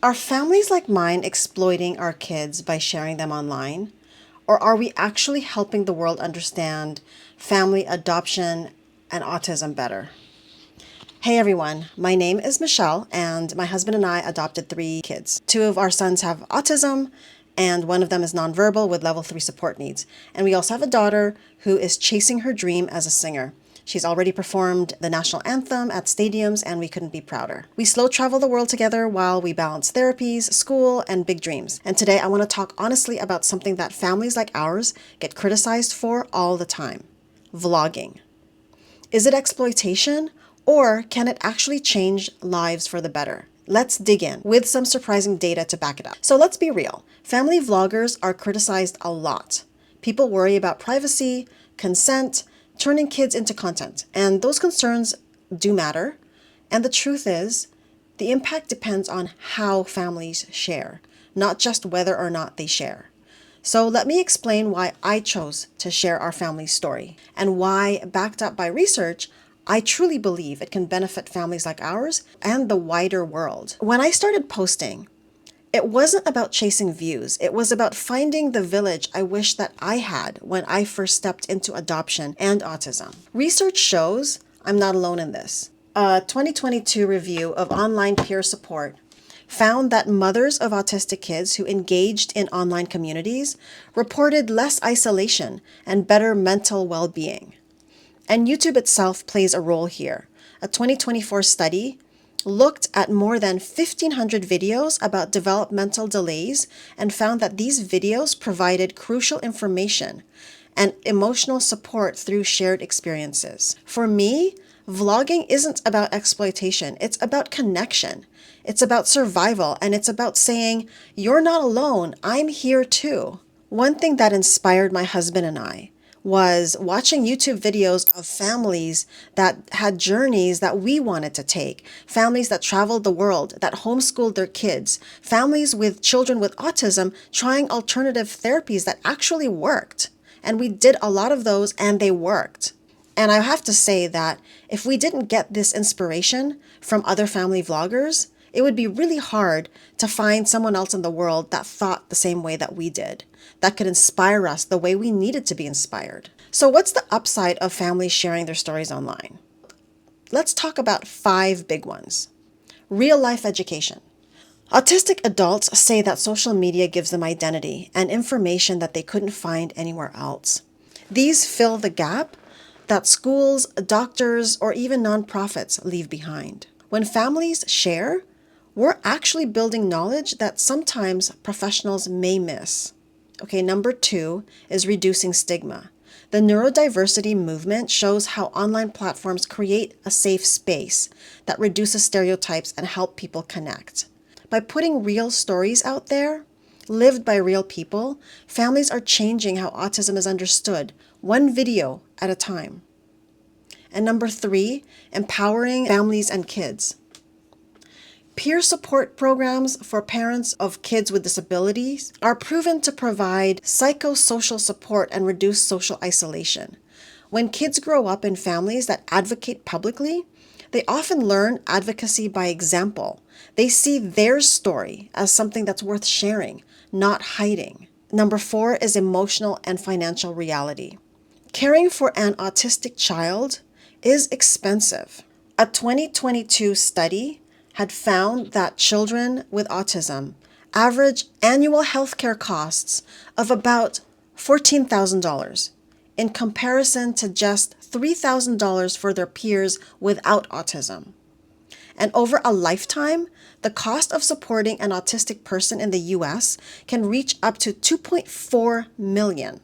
Are families like mine exploiting our kids by sharing them online? Or are we actually helping the world understand family adoption and autism better? Hey everyone, my name is Michelle, and my husband and I adopted 3 kids. 2 of our sons have autism, and one of them is nonverbal with level 3 support needs. And we also have a daughter who is chasing her dream as a singer. She's already performed the national anthem at stadiums, and we couldn't be prouder. We slow travel the world together while we balance therapies, school, and big dreams. And today I want to talk honestly about something that families like ours get criticized for all the time: vlogging. Is it exploitation, or can it actually change lives for the better? Let's dig in with some surprising data to back it up. So let's be real. Family vloggers are criticized a lot. People worry about privacy, consent, turning kids into content, and those concerns do matter. And the truth is, the impact depends on how families share, not just whether or not they share. So let me explain why I chose to share our family's story and why, backed up by research, I truly believe it can benefit families like ours and the wider world. When I started posting, it wasn't about chasing views. It was about finding the village I wish that I had when I first stepped into adoption and autism. Research shows I'm not alone in this. A 2022 review of online peer support found that mothers of autistic kids who engaged in online communities reported less isolation and better mental well-being. And YouTube itself plays a role here. A 2024 study looked at more than 1,500 videos about developmental delays and found that these videos provided crucial information and emotional support through shared experiences. For me, vlogging isn't about exploitation, it's about connection. It's about survival, and it's about saying, "You're not alone, I'm here too." One thing that inspired my husband and I was watching YouTube videos of families that had journeys that we wanted to take, families that traveled the world, that homeschooled their kids, families with children with autism trying alternative therapies that actually worked. And we did a lot of those, and they worked. And I have to say that if we didn't get this inspiration from other family vloggers, it would be really hard to find someone else in the world that thought the same way that we did, that could inspire us the way we needed to be inspired. So what's the upside of families sharing their stories online? Let's talk about 5 big ones. Real life education. Autistic adults say that social media gives them identity and information that they couldn't find anywhere else. These fill the gap that schools, doctors, or even nonprofits leave behind. When families share, we're actually building knowledge that sometimes professionals may miss. Okay, number 2 is reducing stigma. The neurodiversity movement shows how online platforms create a safe space that reduces stereotypes and help people connect. By putting real stories out there, lived by real people, families are changing how autism is understood, one video at a time. And number 3, empowering families and kids. Peer support programs for parents of kids with disabilities are proven to provide psychosocial support and reduce social isolation. When kids grow up in families that advocate publicly, they often learn advocacy by example. They see their story as something that's worth sharing, not hiding. Number 4 is emotional and financial reality. Caring for an autistic child is expensive. A 2022 study had found that children with autism average annual healthcare costs of about $14,000 in comparison to just $3,000 for their peers without autism. And over a lifetime, the cost of supporting an autistic person in the US can reach up to $2.4 million.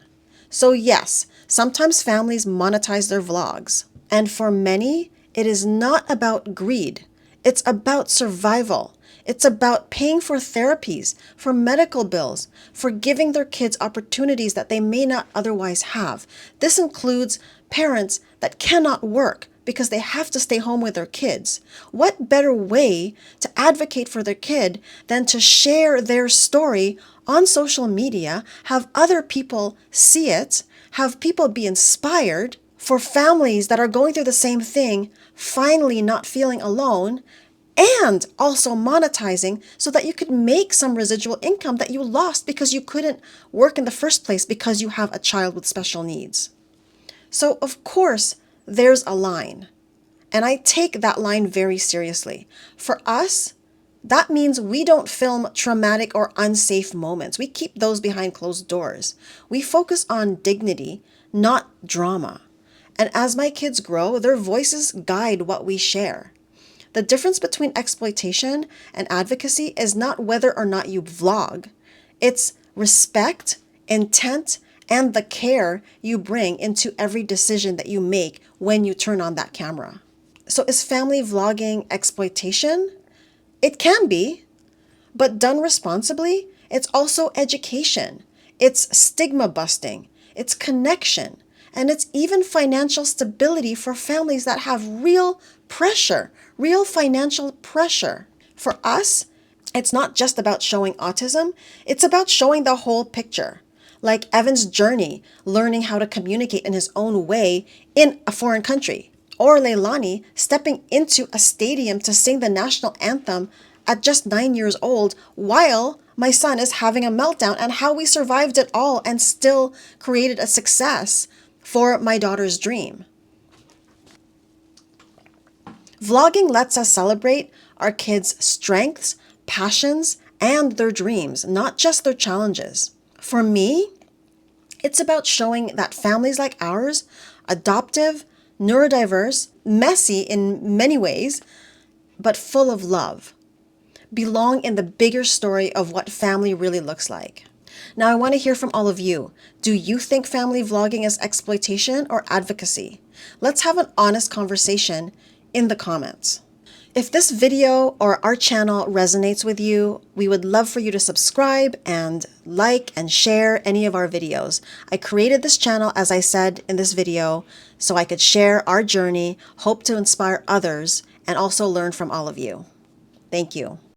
So yes, sometimes families monetize their vlogs. And for many, it is not about greed. It's about survival. It's about paying for therapies, for medical bills, for giving their kids opportunities that they may not otherwise have. This includes parents that cannot work because they have to stay home with their kids. What better way to advocate for their kid than to share their story on social media, have other people see it, have people be inspired, for families that are going through the same thing, finally not feeling alone, and also monetizing so that you could make some residual income that you lost because you couldn't work in the first place because you have a child with special needs. So, of course, there's a line. And I take that line very seriously. For us, that means we don't film traumatic or unsafe moments. We keep those behind closed doors. We focus on dignity, not drama. And as my kids grow, their voices guide what we share. The difference between exploitation and advocacy is not whether or not you vlog. It's respect, intent, and the care you bring into every decision that you make when you turn on that camera. So is family vlogging exploitation? It can be, but done responsibly, it's also education. It's stigma busting. It's connection. And it's even financial stability for families that have real pressure, real financial pressure. For us, it's not just about showing autism, it's about showing the whole picture. Like Evan's journey, learning how to communicate in his own way in a foreign country. Or Leilani stepping into a stadium to sing the national anthem at just 9 years old while my son is having a meltdown, and how we survived it all and still created a success for my daughter's dream. Vlogging lets us celebrate our kids' strengths, passions, and their dreams, not just their challenges. For me, it's about showing that families like ours, adoptive, neurodiverse, messy in many ways, but full of love, belong in the bigger story of what family really looks like. Now, I want to hear from all of you. Do you think family vlogging is exploitation or advocacy? Let's have an honest conversation in the comments. If this video or our channel resonates with you, we would love for you to subscribe and like and share any of our videos. I created this channel, as I said in this video, so I could share our journey, hope to inspire others, and also learn from all of you. Thank you.